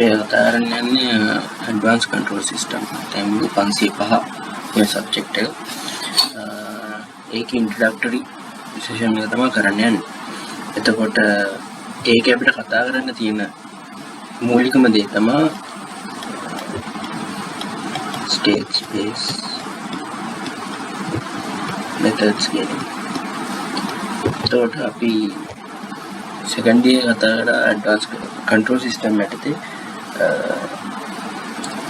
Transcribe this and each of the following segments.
ඒ උදාහරණයන්නේ advance control system තැම්බු 505 මේ subject එක. ඒක ඉන්ට්‍රොඩක්ටරි සෙෂන් එක තමයි කරන්න යන්නේ. එතකොට ඒක අපිට කතා කරන්න තියෙන මූලිකම දේ තමයි state space methods කියන්නේ. එතකොට අපි second year කතා කරලා advanced control system යටතේ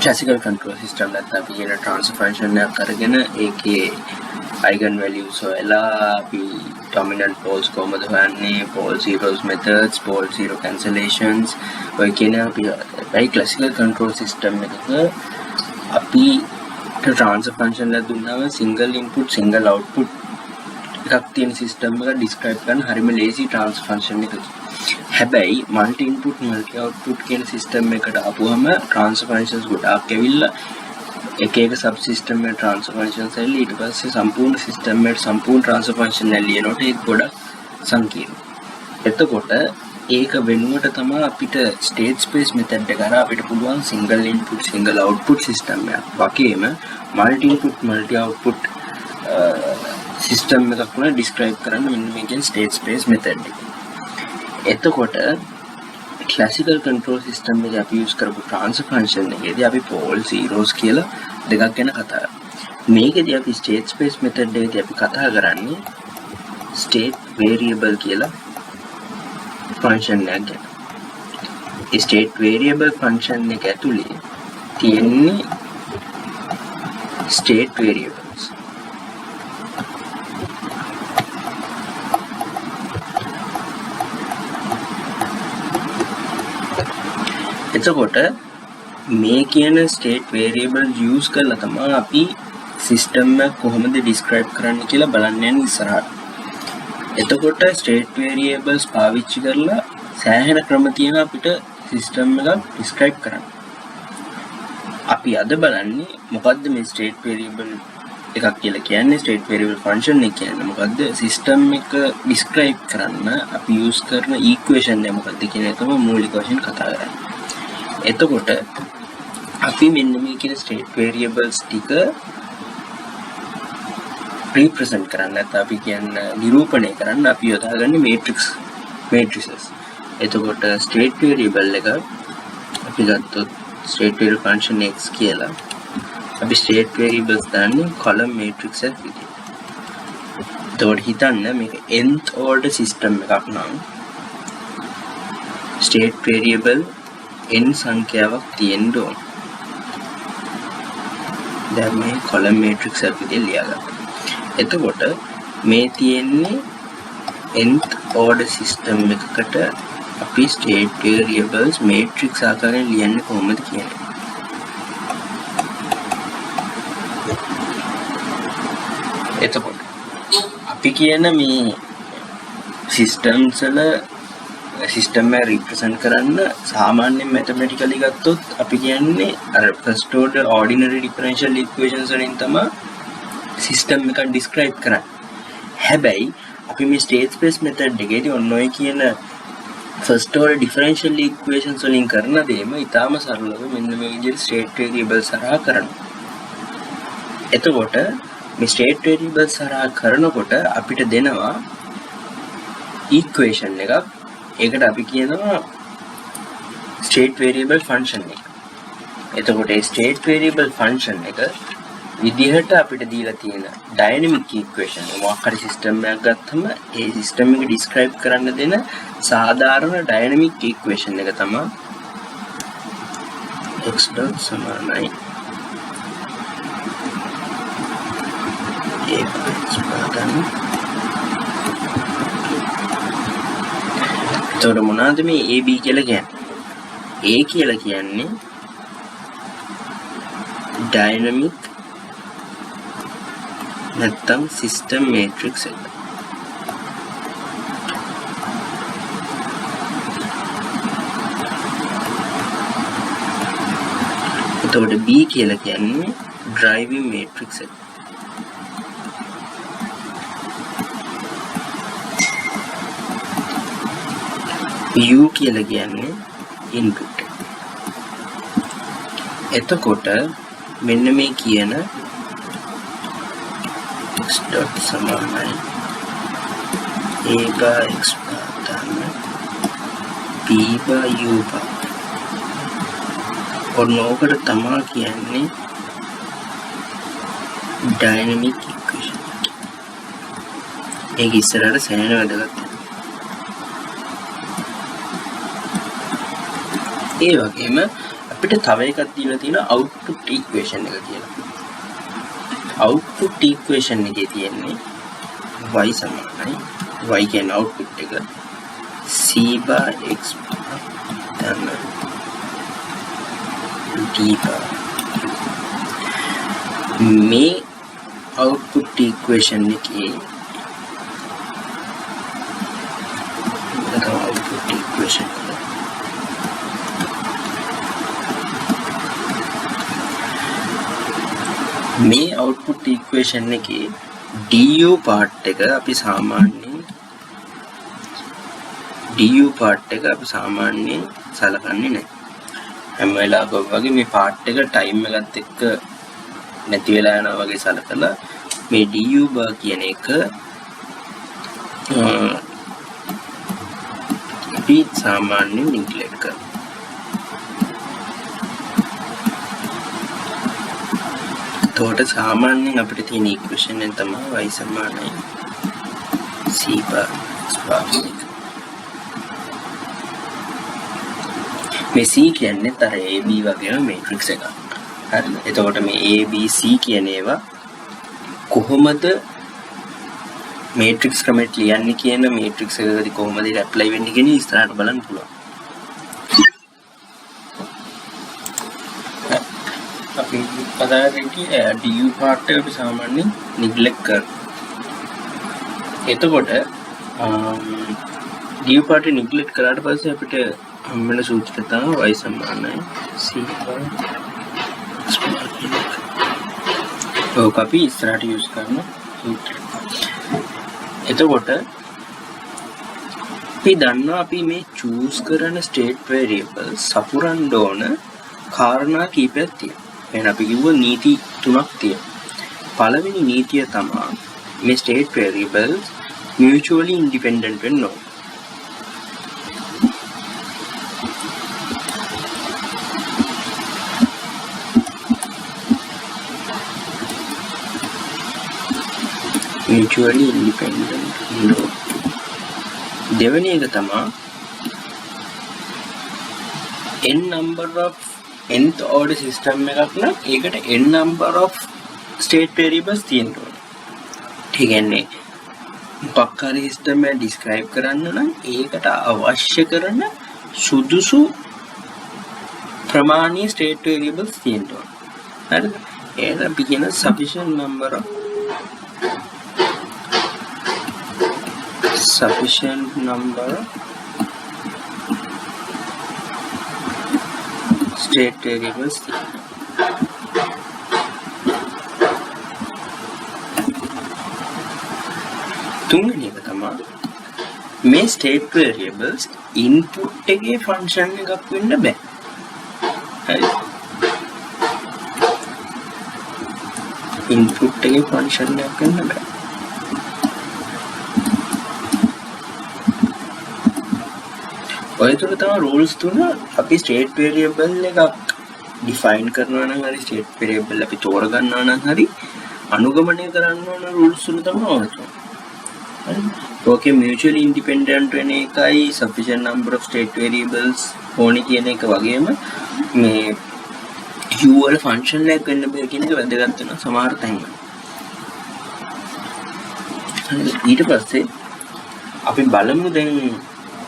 classical control system නැත්නම් අපි කියන transfer function එකක් අරගෙන ඒකේ eigen values හොයලා අපි dominant poles කොහොමද හොයන්නේ, pole zeros methods, pole zero cancellations ඔය කියන අපි classical control system එකක අපි transfer function එක දුන්නාම single input single output එකක් තියෙන system එක describe කරන්න හරිම lazy transfer function එකක්. හැබැයි multi input multi output කියන system එකට ආපුවම transfer functions ගොඩාක් ඇවිල්ලා එක එක sub system එක transfer functions ඇවිල්ලා ඊට පස්සේ සම්පූර්ණ system එකට සම්පූර්ණ transfer function එක ලියනකොට ඒක ගොඩක් සංකීර්ණයි. එතකොට ඒක වෙනුවට තමයි අපිට state space method එක කරා අපිට පුළුවන් single input single output system එකක් වගේම multi input multi output system එකක් වුණා describe කරන්න මෙන්න මේ කියන state space method එක. එතකොට classical control system එක අපි use කරපු transfer function එකේදී අපි pole zeros කියලා දෙකක් ගැන කතා කරා. මේකෙදී අපි state space method එකේදී අපි කතා කරන්නේ state variable කියලා function එකක් ගැන. ඒ state variable function එක ඇතුලේ තියෙන්නේ state variables. එතකොට මේ කියන state variable use කරලා තමයි අපි system එක කොහොමද describe කරන්න කියලා බලන්න යන්නේ ඉස්සරහට. එතකොට state variables පාවිච්චි කරලා සෑහෙන ක්‍රම තියෙනවා අපිට system එකක් describe කරන්න. අපි අද බලන්නේ මොකද්ද මේ state variable එකක් කියලා කියන්නේ, state variable function එක කියන්නේ මොකද්ද, system එක describe කරන්න අපි use කරන equation එක මොකද්ද කියන එක තමයි මූලික වශයෙන් කතා කරන්නේ. එතකොට අපි මෙන්න මේ කියන state variables ටික represent කරන්න නැත්නම් අපි කියන්නේ නිරූපණය කරන්න අපි යොදාගන්නේ matrices. එතකොට state variable එක අපි ගත්තොත් state variable function x කියලා අපි state variables දාන්නේ column matrix එකක් විදියට. එතකොට හිතන්න මේක nth order system එකක් නම් state variable n සංඛ්‍යාවක් තියෙන්න ඕන. දැන් මේ column matrix එක විදිහට ලියාගන්න. එතකොට මේ තියෙන්නේ nth order system එකකට අපි state variables matrix ආකාරයෙන් ලියන්නේ කොහොමද කියන්නේ. එතකොට අපි කියන මේ systems වල system එක represent කරන්න සාමාන්‍යයෙන් mathematically ගත්තොත් අපි කියන්නේ අර first order ordinary differential equations වලින් තමයි system එක describe කරන්නේ. හැබැයි අපි මේ state space method එකේදී ඔන්න ඔය කියන first order differential equations වලින් කරන දේම ඊටාම සරලව මෙන්න මේ විදිහට state variables හරහා කරනවා. එතකොට මේ state variables හරහා කරනකොට අපිට දෙනවා equation එකක්. ඒකට අපි කියනවා state variable function එක. එතකොට ඒ state variable function එක විදිහට අපිට දීලා තියෙන dynamic equation එක මොකක් හරි system එකක් ගත්තම ඒ system එක describe කරන්න දෙන සාධාරණ dynamic equation එක තමයි x dot සමානයි එතකොට මොනවාද මේ AB කියලා කියන්නේ? A කියලා කියන්නේ dynamic නැත්නම් system matrix එක. එතකොට B කියලා කියන්නේ driving matrix එක. U කියලා කියන්නේ input. එතකොට මෙන්න මේ කියන x dot සමානයි a by x දාන්න b by u by ඔන්න ඕකට තමයි කියන්නේ ඩයිනමික් ඉක්වේෂන්. ඒක ඉස්සරහට සෑහෙන වැදගත්. ඒ වගේම අපිට තව එකක් දීලා තියෙනවා output equation එක කියලා. output equation එකේ තියෙන්නේ y සමානයි y කියන්නේ output එක c by x dan d by මේ output equation එකේ output equation මේ output equation එකේ du part එක අපි සාමාන්‍යයෙන් සලකන්නේ නැහැ. හැම වෙලාවකම වගේ මේ part එක time එකත් එක්ක නැති වෙලා යනවා වගේ සලකලා මේ du bar කියන එක අපි සාමාන්‍යයෙන් ඉන්ක්ලූඩ් කරනවා. එතකොට සාමාන්‍යයෙන් අපිට තියෙන ඉක්වේෂන් එක තමයි y සමානයි c bar x bar. මේ c කියන්නේ අර ab වගේම මේට්‍රික්ස් එකක්. හරිද? එතකොට මේ a b c කියන ඒවා කොහොමද මේට්‍රික්ස් ක්‍රමයට ලියන්නේ කියන මේට්‍රික්ස් එකකදී කොහොමද ඒක ඇප්ලයි වෙන්නේ කියන ඉස්සරහට බලන්න පුළුවන්. අපි කතා කරන්නේ du part එක අපි සාමාන්‍යයෙන් neglect කරනවා. එතකොට du part එක neglect කරාට පස්සේ අපිට හම්බෙන සූත්‍රය තමයි y සමානයි c by x bar. ඔක අපි ඉස්සරහට යූස් කරන සූත්‍රය. එතකොට අපි දන්නවා අපි මේ choose කරන state variable සපුරන්න ඕන කාරණා කීපයක් තියෙනවා. එහෙනම් අපි කිව්ව නීති තුනක් තියෙනවා. පළවෙනි නීතිය තමයි මේ state variables mutually independent වෙන්න ඕන. mutually independent වෙන්න ඕන. දෙවෙනි එක තමයි n number of nth order system එකක් නම් ඒකට n number of state variables තියෙන්න ඕනේ. ඒ කියන්නේ මොකක් හරි system එක describe කරන්න නම් ඒකට අවශ්‍ය කරන සුදුසු ප්‍රමාණීය state variables තියෙන්න ඕනේ. හරිද? ඒක අපි කියන sufficient number of state variables. තුන්වෙනි එක තමයි මේ state variables input එකේ function එකක් වෙන්න බෑ. හරි. input එකේ function එකක් වෙන්න බෑ. ඔය තුන තමයි rules තුන. අපි state variable එකක් define කරනවා නම් හරි state variable අපි තෝරගන්නවා නම් හරි අනුගමනය කරන්න ඕන rules තුන තමයි ඔය තුන. හරි. ඕකේ mutually independent වෙන එකයි sufficient number of state variables ඕනි කියන එක වගේම මේ u වල function එකක් වෙන්න බෑ කියන එක වැදගත් වෙනවා සමහර තැන්වල. ඊට පස්සේ අපි බලමු දැන්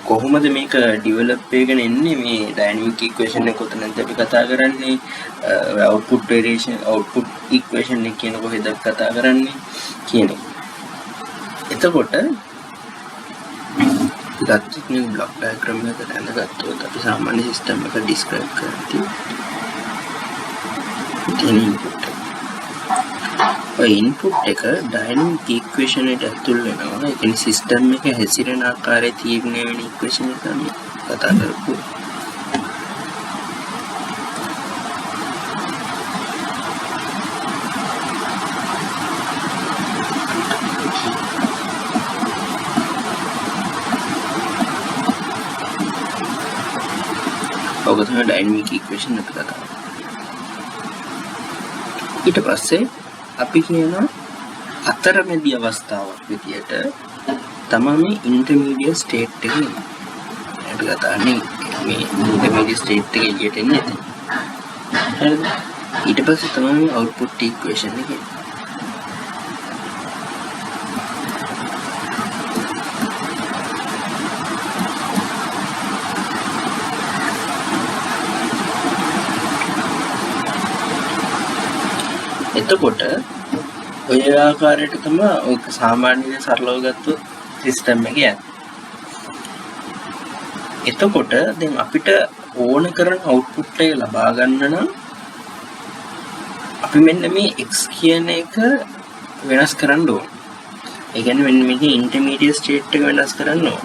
කොහොමද මේක ඩෙවලොප් වෙගෙන එන්නේ මේ ඩයිනමික් ඉක්වේෂන් එක කොතනද අපි කතා කරන්නේ output equation එක කියන කොහෙද කතා කරන්නේ කියන එක. එතකොට ගත්තොත් මේ බ්ලොක් ඩයග්‍රෑම් එක දැනගත්තොත් අපි සාමාන්‍ය සිස්ටම් එක ඩිස්ක්‍රයිබ් කරද්දී තියෙන ඉන්පුට් ඔය ඉන්පුට් එක ඩයිනමික් ඉක්වේෂන් එකට ඇතුල් වෙනවා. ඒ කියන්නේ සිස්ටම් එක හැසිරෙන ආකාරයේ තීරණය වෙන ඉක්වේෂන් එක තමයි කතා කරපු. ඔක තමයි ඩයිනමික් ඉක්වේෂන් අපි කතා කරන්නේ. ඊට පස්සේ අපි කියනවා අතරමැදි අවස්ථාවක් විදියට තමයි මේ ඉන්ටර්මීඩියට් ස්ටේට් එක එන්නේ. අපි කතා කරන්නේ මේ ඉන්ටර්මීඩියට් ස්ටේට් එක එළියට එන්නේ එතන. හරිද? ඊට පස්සේ තමයි මේ අවුට්පුට් ඉක්වේෂන් එක එන්නේ. එතකොට ඔය ආකාරයට තමයි ඔක සාමාන්‍ය සරලව ගත්තොත් සිස්ටම් එක යන්නේ. එතකොට දැන් අපිට ඕන කරන අවුට්පුට් එක ලබා ගන්න නම් අපි මෙන්න මේ x කියන එක වෙනස් කරන්න ඕන. ඒ කියන්නේ මෙන්න මේකේ ඉන්ටර්මීඩියට් ස්ටේට් එක වෙනස් කරන්න ඕන.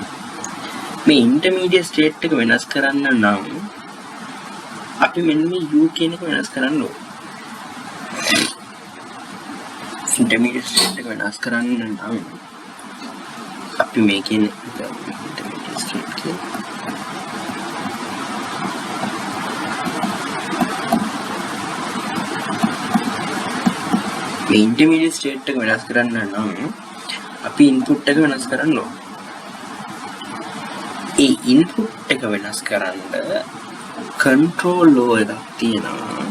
මේ ඉන්ටර්මීඩියට් ස්ටේට් එක වෙනස් කරන්න නම් අපි මෙන්න මේ u කියන එක වෙනස් කරන්න ඕන. ඉන්ටර්මීඩියට් ස්ටේට් එක වෙනස් කරන්න නම් අපි මේකේ ඉන්ටර්මීඩියට් ස්ටේට් එක මේ ඉන්ටර්මීඩියට් ස්ටේට් එක වෙනස් කරන්න නම් අපි ඉන්පුට් එක වෙනස් කරන්න ඕන. ඒ ඉන්පුට් එක වෙනස් කරන්න කන්ට්‍රෝල් ලෝ එකක් තියෙනවා.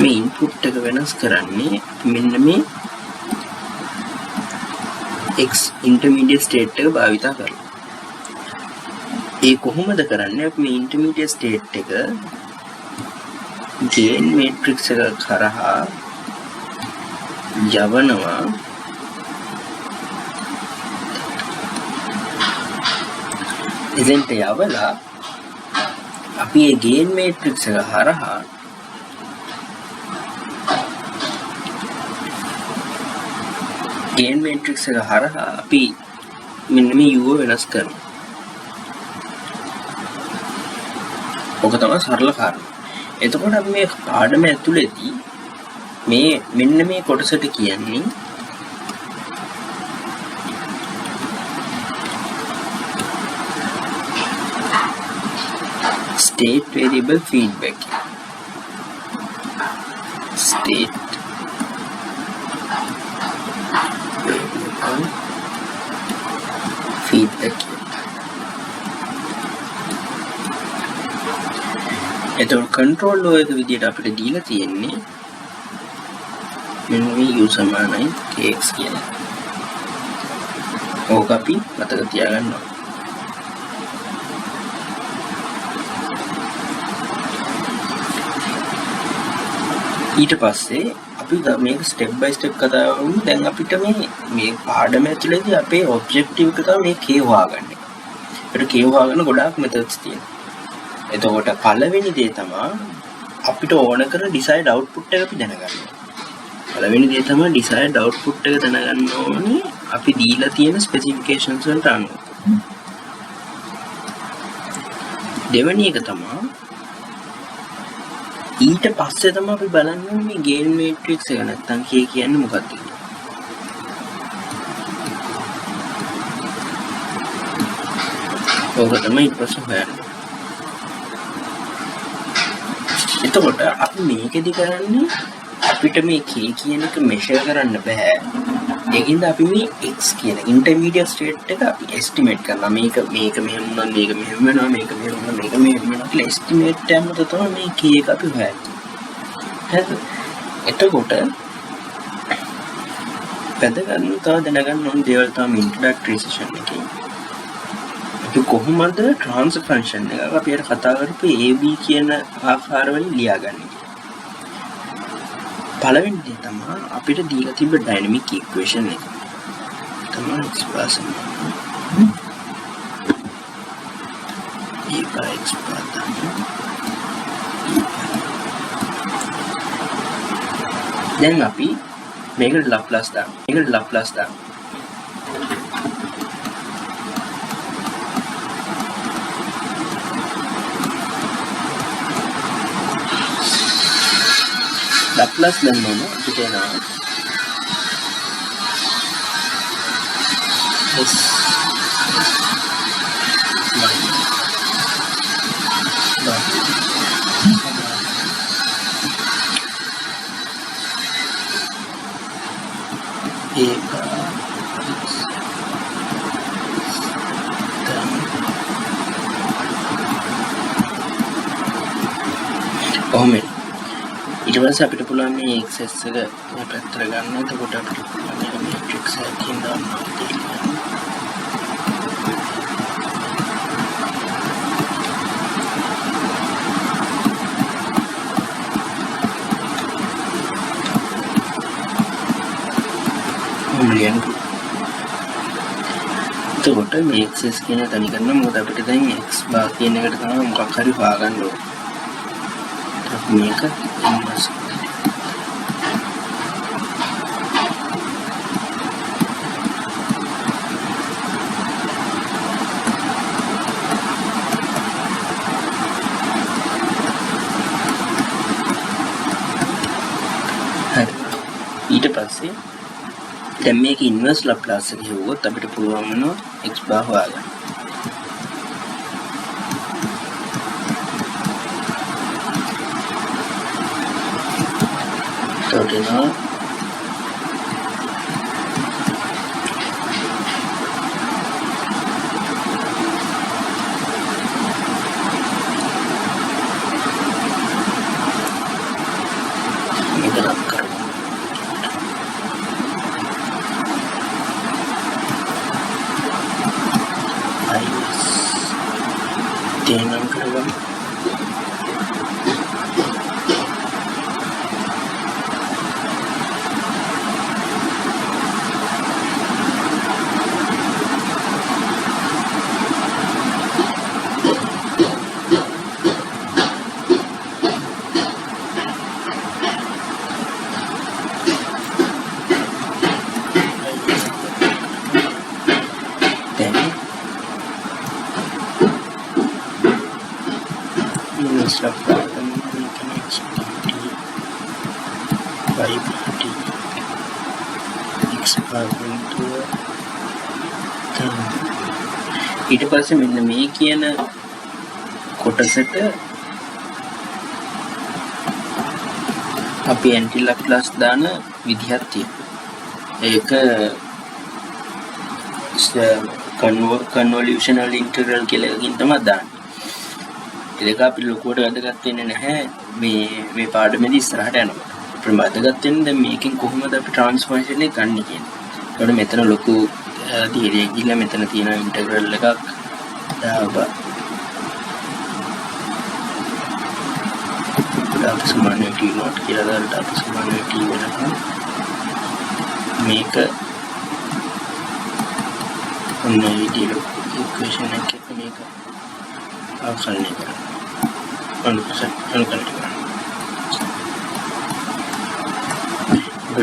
මේ ඉන්පුට් එක වෙනස් කරන්නේ මෙන්න මේ x ඉන්ටර්මීඩියට් ස්ටේට් එක භාවිත කරලා. ඒ කොහොමද කරන්නේ? අපි මේ ඉන්ටර්මීඩියට් ස්ටේට් එක ගේන් මේට්‍රික්ස් එක කරහා යවනවා. එතෙන්ට යවලා අපි මේ ගේන් මේට්‍රික්ස් එක හරහා ගේන් මේට්‍රික්ස් එක හරහා අපි මෙන්න මේ u වෙනස් කරනවා. ඔක තමයි සරල කාරණා. එතකොට අපි මේ පාඩම ඇතුළේදී මේ මෙන්න මේ කොටසට කියන්නේ state variable feedback. State variable feedback. එතකොට control law එක විදිහට අපිට දීලා තියෙන්නේ මෙන්න මේ u සමානයි kx කියලා. ඕක අපි මතක තියාගන්න ඕනේ. ඊට පස්සේ අපි මේක ස්ටෙප් බයි ස්ටෙප් කතා කරමු. දැන් අපිට මේ පාඩම ඇතුළේදී අපේ ඔබ්ජෙක්ටිව් එක තමයි මේ k හොයාගන්න. ඒකට k හොයාගන්න ගොඩාක් මෙතඩ්ස් තියෙනවා. එතකොට පළවෙනි දේ තමයි අපිට ඕන කරන ඩිසයිඩ් අවුට්පුට් එක අපි දැනගන්න. පළවෙනි දේ තමයි ඩිසයිඩ් අවුට්පුට් එක දැනගන්න ඕනේ අපි දීලා තියෙන ස්පෙસિෆිකේෂන්ස් වලට අනුව. දෙවෙනි එක තමයි ඊට පස්සේ තමයි අපි බලන්නේ මේ ගේන් මේට්‍රික්ස් එක නැත්තම් k කියන්නේ මොකක්ද කියලා. ඕක තමයි ඊට පස්සේ හොයන්නේ. එතකොට අපි මේකෙදි කරන්නේ අපිට මේ k කියන එක මෙෂර් කරන්න බෑ. ඒකින්ද අපි මේ x කියන ඉන්ටර්මීඩියට් ස්ටේට් එක අපි එස්ටිමේට් කරනවා. මේක මෙහෙම වුණා, මේක මෙහෙම වෙනවා, මේක මෙහෙම වුණා, මේක මෙහෙම වෙනවා කියලා එස්ටිමේට් එකම තමයි මේ k එක අපි හොයන්නේ. හරිද? එතකොට වැදගත් තව දැනගන්න ඕන දේවල් තමයි ඉන්ට්‍රොඩක්ටරි සෙෂන් එකේ. අපි කොහොමද ට්‍රාන්ස්ෆර් ෆන්ක්ෂන් එක අපි අර කතා කරපු ab කියන ආකාරවලින් ලියාගන්නේ. පළවෙනි දේ තමයි අපිට දීලා තිබ්බ ඩයිනමික් ඉක්වේෂන් එක. තමයි එක්ස්ප්‍රෙෂන්. දැන් අපි මේකට ලප්ලාස් දාමු. ලප්ලාස් දැම්මම අපිට එනවා s ඒක කොහොම ඊට පස්සේ අපිට පුළුවන් මේ XS එක මේ පැත්තට ගන්න. එතකොට අපිට පුළුවන් මේ matrix එකකින් දාන්න තියෙනවා. එතකොට මේ XS කියන තනි කරන මොකද අපිට දැන් x bar කියන එකට තමයි මොකක් හරි හොයාගන්න ඕනේ. මේක ඉන්වර්ස් ඊට පස්සේ දැන් මේක ඉන්වර්ස් ලැප්ලාස් එක හෙව්වොත් අපිට පුළුවන් වෙනවා x bar හොයාගන්න. එතකොට එනවා මේක රක් කරමු. තේනම් කරගමු. Stuff like that, we can expect x bar into ඊට පස්සේ මෙන්න මේ කියන කොටසට අපි ඇන්ටි ලැප්ලාස් දාන විදිහක් තියෙනවා. ඒක කන්වොලියුෂනල් ඉන්ටග්‍රල් කියලා එකකින් තමයි දාන්නේ. ඒක අපි ලොකුවට වැදගත් වෙන්නේ නැහැ මේ පාඩමේදී ඉස්සරහට යනකොට. අපිට වැදගත් වෙන්නේ දැන් මේකෙන් කොහොමද අපි ට්‍රාන්ස්ෆෝර්මේෂන් එක ගන්න කියන්නේ. ඒකට මෙතන ලොකු ධීරය ගිහලා මෙතන තියෙන ඉන්ටග්‍රල් එකක් දාපුවා. අපි සමාන t not කියලා දාලා අපි සමාන t වෙනකම් මේක ඔන්න විදිහට ඉක්වේෂන් එකක මේක ආකලනය කරනවා. අනුකරණය කරනවා.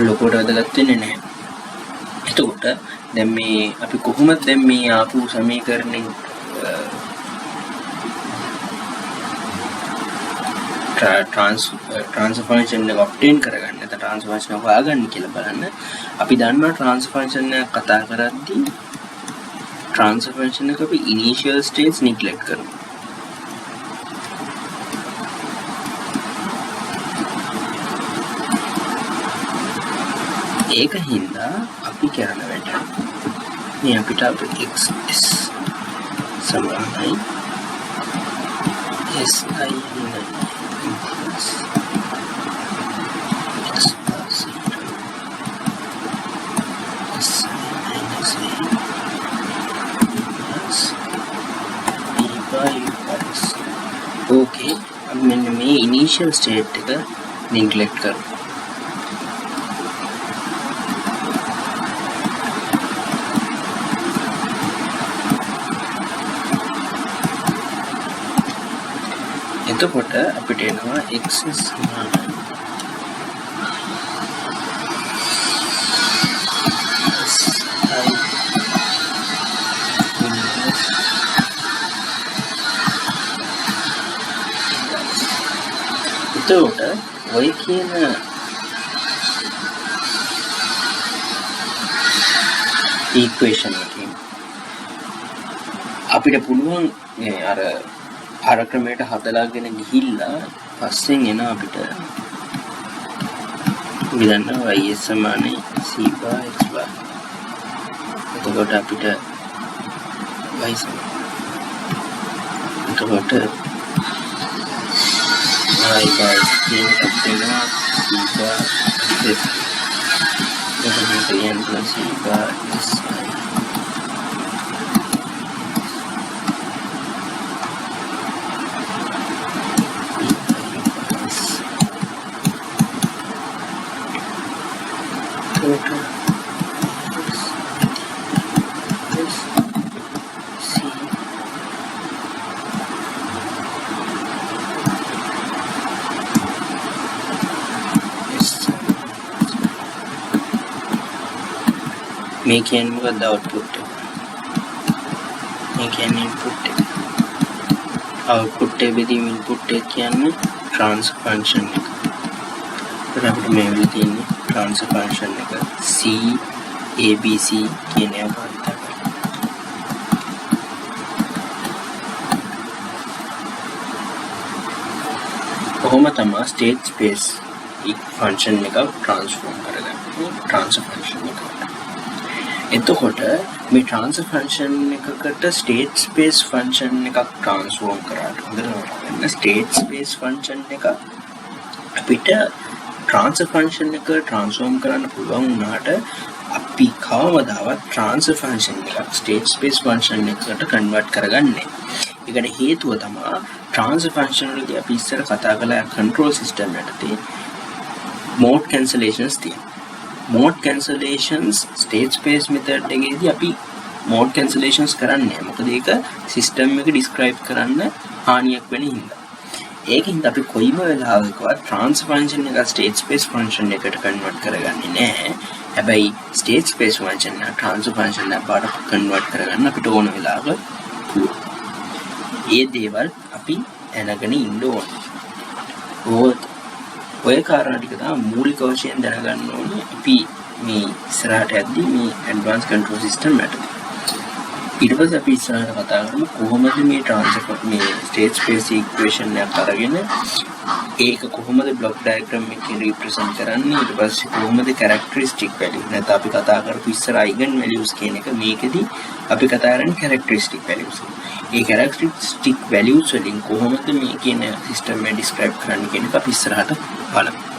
ලොකුවට වැදගත් වෙන්නේ නැහැ. එතකොට දැන් මේ අපි කොහොමද දැන් මේ ආපු සමීකරණය ट्रांसफर फंक्शन එක ඔබ්ටේන් කරගන්න. නැත්නම් ट्रांसफर फंक्शन එක හොයාගන්න කියලා බලන්න. අපි දන්නවා ट्रांसफर फंक्शन එක කතා කරද්දී ट्रांसफर फंक्शन එක අපි ඉනිෂියල් ස්ටේට්ස් නිග්ලෙක්ට් කරනවා. ඒක හින්දා අපි කරන වැඩ මේ අපිට x s සමානයි si ओके अब मैंने මේ ඉනිෂියල් ස්ටේට් එක නිග්ලෙක්ට් කරනවා. එතකොට අපිට එනවා x සමානයි එතකොට ඔය කියන ඉක්වේෂන් එකකින් අපිට පුළුවන් මේ අර ක්‍රමයට හදලාගෙන ගිහිල්ලා පස්සෙන් එන අපිට විදන්නවා y සමානයි c bar x bar. එතකොට අපිට y සමානයි. එතකොට y bar කියන එකක් වෙනවා c bar x. එතකොට කියන්න c bar x. මේ කියන්නේ මොකක්ද output එක? මේ කියන්නේ input එක. output එක බෙදීම input එක කියන්නේ transfer function එක. ඒකට අපිට මේ වෙලේ තියෙන්නේ transfer function එක c abc කියන එක පාවිච්චි කරලා. කොහොම තමයි state space function එක transform කරගන්නේ transfer function එක. එතකොට මේ transfer function එකකට state space function එකක් transform කරාට හොඳට state space function එක අපිට transfer function එක transform කරන්න පුළුවන් වුණාට අපි කවමදාවත් transfer function එකක් state space function එකකට convert කරගන්නේ. ඒකට හේතුව තමයි transfer function වලදී අපි ඉස්සර කතා කළ control system යටතේ mode cancellations තියෙනවා. mode cancellations state space method එකේදී අපි mode cancellations කරන්නේ මොකද ඒක system එක describe කරන්න හානියක් වෙන හින්දා. ඒකින්ද අපි කොයිම වෙලාවකවත් transfer function එක state space function එකට convert කරගන්නේ නැහැ. හැබැයි state space function එක transfer function එක බාට convert කරගන්න අපිට ඕන වෙලාවක පුළුවන්. ඒ දේවල් අපි දැනගෙන ඉන්න ඕනේ. ඔය කාරණා ටික තමයි මූලික වශයෙන් දැනගන්න ඕනේ අපි මේ ඉස්සරහට යද්දී මේ advanced control system යටතේ. ඊට පස්සේ අපි ඉස්සරහට කතා කරමු කොහොමද මේ transfer මේ state space equation එක අරගෙන ඒක කොහොමද block diagram එකකින් represent කරන්නේ ඊට පස්සේ කොහොමද characteristic value නැත්නම් අපි කතා කරපු ඉස්සර eigen values කියන එක මේකෙදි අපි කතා කරන්නේ characteristic values. ඒ characteristic values වලින් කොහොමද මේ කියන system එක describe කරන්න කියන එක අපි ඉස්සරහට බලමු.